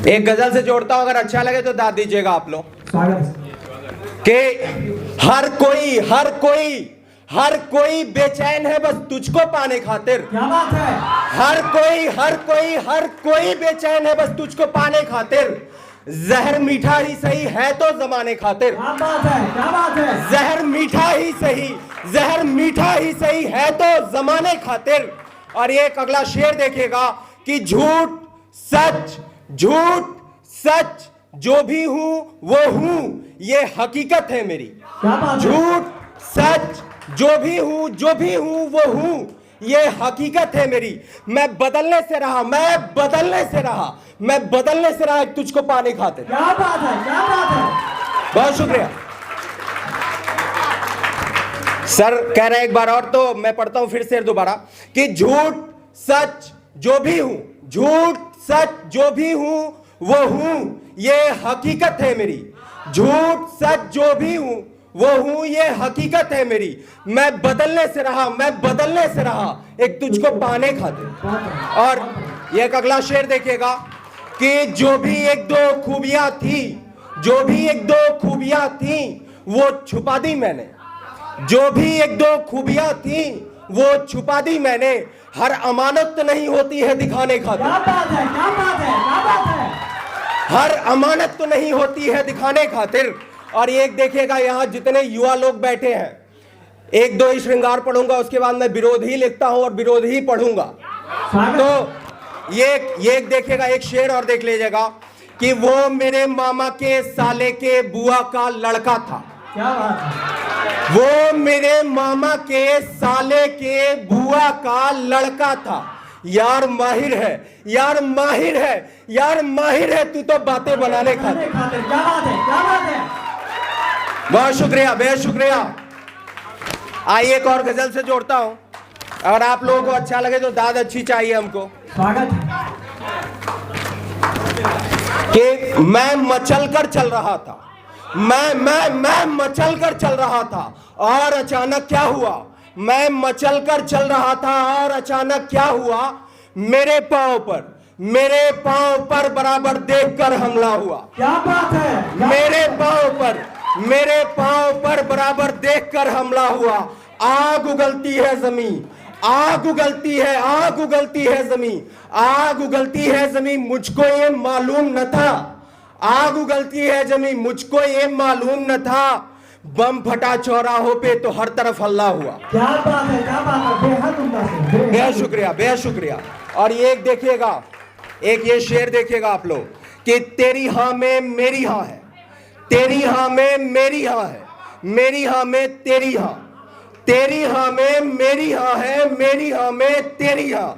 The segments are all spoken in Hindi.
एक गजल से जोड़ता हूं, अगर अच्छा लगे तो दाद दीजिएगा आप लोग। कि हर कोई बेचैन है बस तुझको पाने खातिर। क्या बात है। हर कोई बेचैन है बस तुझको पाने खातिर। जहर मीठा ही सही है तो जमाने खातिर। क्या बात है, क्या बात है। जहर मीठा ही सही है तो जमाने खातिर। और ये एक अगला शेर देखिएगा कि झूठ सच जो भी हूं वो हूं, ये हकीकत है मेरी। क्या बात है। झूठ सच जो भी हूं वो हूं, ये हकीकत है मेरी। मैं बदलने से रहा एक तुझको पाने खातिर। क्या बात है, क्या बात है। बहुत शुक्रिया सर। कह रहे हैं एक बार और, तो मैं पढ़ता हूं फिर से दोबारा कि झूठ सच जो भी हूं वो हूं, ये हकीकत है मेरी। झूठ सच जो भी हूं वो हूं, ये हकीकत है मेरी। मैं बदलने से रहा एक तुझको पाने खातिर। और ये एक अगला शेर देखिएगा कि जो भी एक दो खूबियां थी वो छुपा दी मैंने। जो भी एक दो खूबियां थी वो छुपा दी मैंने। हर अमानत तो नहीं होती है दिखाने खातिर। क्या बात है, क्या बात है, क्या बात है। हर अमानत तो नहीं होती है दिखाने खातिर। और एक देखिएगा यहाँ जितने युवा लोग बैठे हैं, एक दो ही श्रृंगार पढ़ूंगा, उसके बाद मैं विरोधी लिखता हूं और विरोधी पढ़ूंगा। तो ये एक देखिएगा, एक शेर और देख लीजिएगा कि वो मेरे मामा के साले के बुआ का लड़का था। क्या बात है। वो मेरे मामा के साले के बुआ का लड़का था। यार माहिर है तू तो बातें बनाने खातिर। क्या बात है, क्या बात है। बहुत शुक्रिया। आइए एक और गजल से जोड़ता हूं, अगर आप लोगों को अच्छा लगे तो दाद अच्छी चाहिए हमको। स्वागत है। कि मैं मचल कर चल रहा था, मैं मचल कर चल रहा था और अचानक क्या हुआ। मैं मचल कर चल रहा था और अचानक क्या हुआ। मेरे पांव पर बराबर देखकर हमला हुआ। क्या बात है। मेरे पांव पर बराबर देखकर हमला हुआ। आग उगलती है जमीन, मुझको ये मालूम न था। आग उगलती है जमीन, मुझको ये मालूम न था। बम फटा चौराहों पे तो हर तरफ हल्ला हुआ। क्या बात है, क्या बात है। बेहद उम्दा। बेहद शुक्रिया। और ये एक देखिएगा, एक ये शेर देखिएगा आप लोग कि तेरी हां में मेरी हां है, तेरी हां में मेरी हां है, मेरी हां में तेरी हां, तेरी हां में मेरी हां है, मेरी हां में तेरी हां।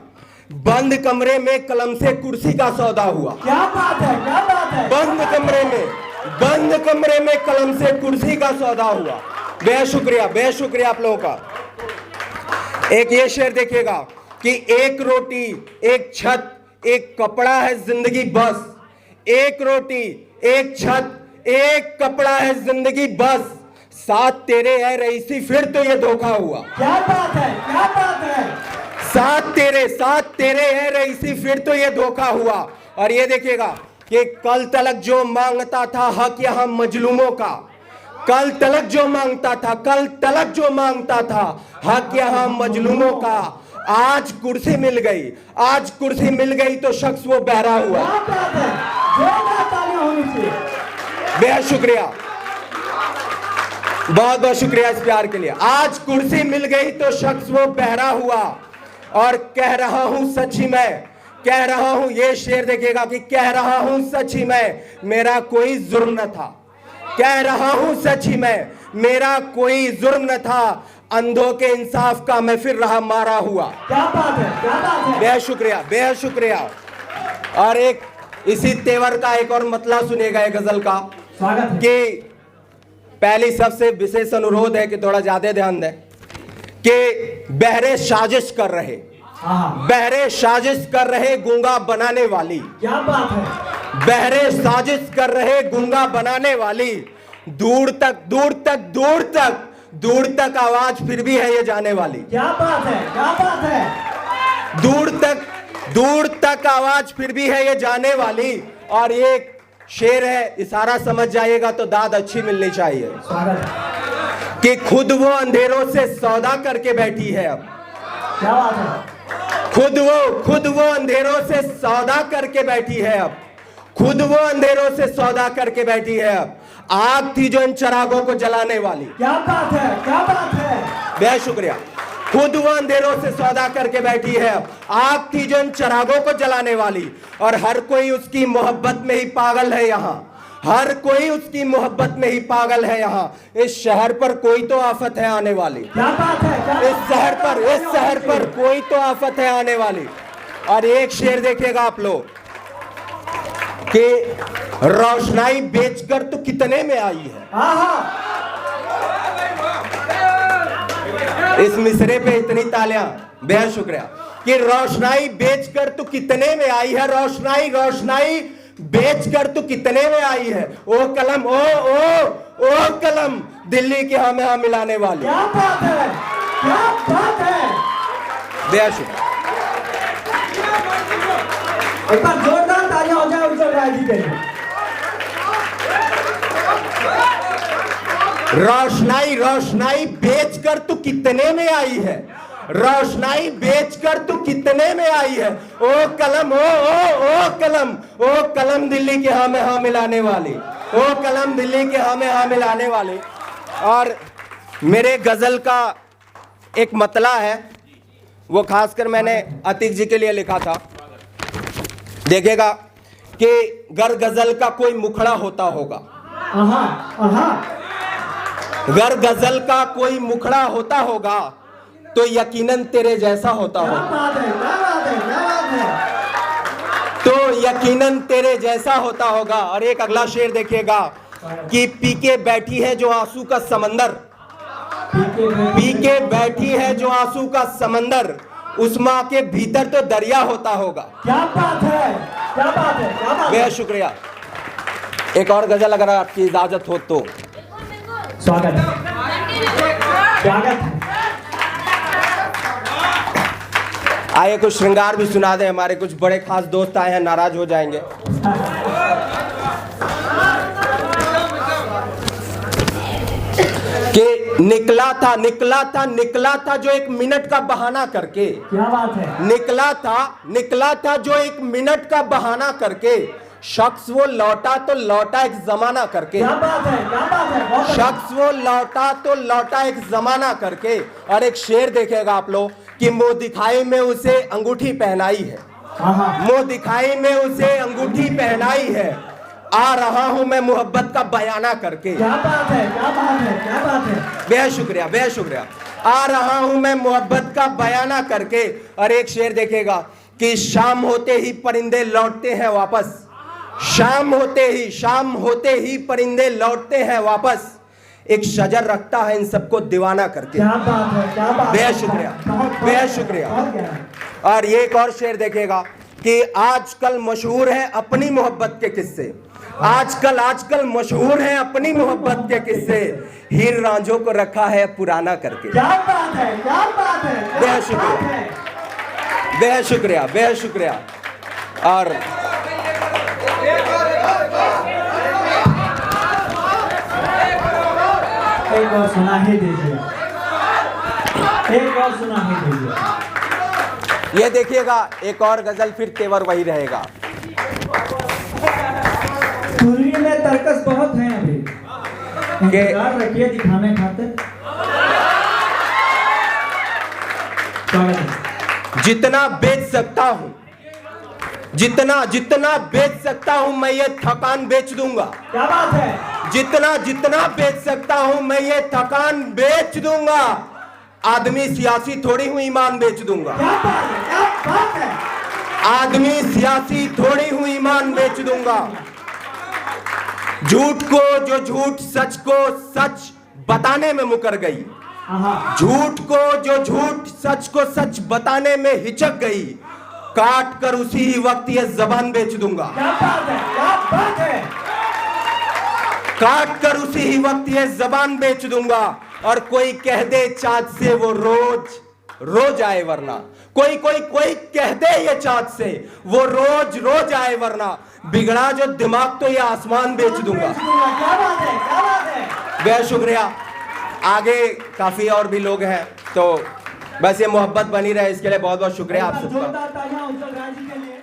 बंद कमरे में कलम से कुर्सी का सौदा हुआ। क्या बात है, क्या बात है। बंद कमरे में कलम से कुर्सी का सौदा हुआ। बेहद शुक्रिया आप लोगों का। एक ये शेर देखिएगा कि एक रोटी एक छत एक कपड़ा है जिंदगी बस। एक रोटी एक छत एक कपड़ा है जिंदगी बस। साथ तेरे है रईसी फिर तो ये धोखा हुआ। क्या बात है, क्या बात है। साथ तेरे है रईसी फिर तो ये धोखा हुआ। और ये देखिएगा कि कल तलक जो मांगता था हक यहां मजलूमों का। कल तलक जो मांगता था हक यहां मजलूमों का। आज कुर्सी मिल गई तो शख्स वो बहरा हुआ। क्या बात है। जोरदार तालियां होनी चाहिए। बेहद शुक्रिया, बहुत शुक्रिया इस प्यार के लिए। आज कुर्सी मिल गई तो शख्स वो बहरा हुआ। और कह रहा हूं सच ही मैं, कह रहा हूं, ये शेर देखिएगा कि कह रहा हूं सच ही मैं, मेरा कोई जुर्म न था। कह रहा हूं सच ही मैं, मेरा कोई जुर्म न था। अंधों के इंसाफ का मैं फिर रहा मारा हुआ। क्या बात है, क्या बात है। बेहद शुक्रिया। और एक इसी तेवर का एक और मतलब सुनिएगा एक गजल का स्वागत है। कि पहली सबसे विशेष अनुरोध है कि थोड़ा ज्यादा ध्यान दें कि बहरे साजिश कर रहे गूंगा बनाने वाली। क्या बात है। बहरे साजिश कर रहे गूंगा बनाने वाली। दूर तक आवाज फिर भी है ये जाने वाली। क्या बात है, क्या बात है। दूर तक आवाज फिर भी है ये जाने वाली। और एक शेर है, इशारा समझ जाइएगा तो दाद अच्छी मिलनी चाहिए स्वागत है। कि खुद वो अंधेरों से सौदा करके बैठी है अब। क्या बात है। खुद वो अंधेरों से सौदा करके बैठी है अब। खुद वो अंधेरों से सौदा करके बैठी है अब। आग थी जो इन चिरागों को जलाने वाली। क्या बात है, क्या बात है। बेहद शुक्रिया। खुद वो अंधेरों से सौदा करके बैठी है अब। आग थी जो इन चिरागों को जलाने वाली, और हर कोई उसकी मोहब्बत में ही पागल है यहाँ। हर कोई उसकी मोहब्बत में ही पागल है यहाँ। इस शहर पर कोई तो आफत है आने वाली। क्या बात है, क्या इस शहर पर कोई तो आफत है आने वाली। और एक शेर देखिएगा आप लोग कि रोशनाई बेचकर तो कितने में आई है। आहा। इस मिसरे पे इतनी तालियां, बेहद शुक्रिया। कि रोशनाई बेचकर तो कितने में आई है। रोशनाई बेचकर तो कितने में आई है। ओ कलम, ओ कलम, दिल्ली की हमें हम मिलाने वाली। क्या बात है, क्या बात है। बेहद शुक्रिया। एक बार जोरदार तालियां हो जाए उज्जवल राय जी के लिए। रोशनाई बेचकर तू कितने में आई है। रोशनाई बेचकर तू कितने में आई है। ओ कलम, ओ कलम, दिल्ली के हाँ में हाँ मिलाने वाली। ओ कलम, दिल्ली के हाँ में हाँ मिलाने वाली। और मेरे गजल का एक मतला है, वो खासकर मैंने अतीक जी के लिए लिखा था। देखिएगा कि गर गजल का कोई मुखड़ा होता होगा। गर गजल का कोई मुखड़ा होता होगा तो यकीनन तेरे जैसा होता होगा। क्या बात है, क्या बात है, क्या बात है। तो यकीनन तेरे जैसा होता होगा। और एक अगला शेर देखिएगा कि पी के बैठी है जो आंसू का समंदर। पी के बैठी है जो आंसू का समंदर, उस माँ के भीतर तो दरिया होता होगा। क्या बात है, क्या बात है, क्या बात है। बेहद शुक्रिया। एक और गजल अगर आपकी इजाजत हो तो। स्वागत है, स्वागत है। आइए कुछ श्रृंगार भी सुना दे। हमारे कुछ बड़े खास दोस्त आए हैं, नाराज हो जाएंगे। कि निकला था जो एक मिनट का बहाना करके। क्या बात है। निकला था जो एक मिनट का बहाना करके, शख्स वो लौटा तो लौटा एक जमाना करके। क्या बात है, क्या बात है। बहुत शख्स वो लौटा तो लौटा एक जमाना करके। और एक शेर देखेगा आप लोग कि मुंह दिखाई में उसे अंगूठी पहनाई है। मुंह दिखाई में उसे अंगूठी पहनाई है। आ रहा हूं मैं मोहब्बत का बयाना करके। क्या बात है, क्या बात है, क्या बात है। बेहद शुक्रिया, बेहद शुक्रिया। आ रहा हूं मैं मोहब्बत का बयाना करके। और एक शेर देखेगा कि शाम होते ही परिंदे लौटते हैं वापस। शाम होते ही परिंदे लौटते हैं वापस। एक शजर रखता है इन सबको दीवाना करके। क्या बात है, क्या बात है। बेहद शुक्रिया, बेहद शुक्रिया। और ये एक और शेर देखेगा कि आजकल मशहूर है अपनी मोहब्बत के किस्से। आजकल मशहूर है अपनी मोहब्बत के किस्से। हीर रांझों को रखा है पुराना करके। क्या बात है, क्या बात है। बेहद शुक्रिया, बेहद शुक्रिया, बेहद शुक्रिया। और एक और सुना ही दीजिए, एक और सुना ही दीजिए। ये देखिएगा एक और गजल, फिर तेवर वही रहेगा। दुनिया में तर्कस बहुत हैं अभी, इंतजार रखिए दिखाने खातिर। जितना बेच सकता हूं, जितना बेच सकता हूं मैं ये थकान बेच दूंगा। क्या बात है। जितना बेच सकता हूं मैं ये थकान बेच दूंगा। आदमी सियासी थोड़ी हूं, ईमान बेच दूंगा। क्या बात है, क्या बात है। आदमी सियासी थोड़ी हूं, ईमान बेच दूंगा। झूठ को जो झूठ सच को सच बताने में मुकर गई। झूठ को जो झूठ सच को सच बताने में हिचक गई। काट कर उसी ही वक्त ये जबान बेच दूंगा। क्या बात है, क्या बात है। काट कर उसी ही वक्त ये जबान बेच दूंगा। और कोई कह दे चाँद से वो रोज रोज आए वरना। कोई कोई कोई कहते हैं ये चाँद से, वो रोज रोज आए वरना। बिगड़ा जो दिमाग तो ये आसमान बेच दूंगा। क्या बात है, क्या बात है। बेहद शुक्रिया। आगे काफी और भी लोग हैं, तो बस ये मोहब्बत बनी रहे इसके लिए बहुत बहुत शुक्रिया आप सबका। जोरदार तालियां उज्जवल राय जी के लिए।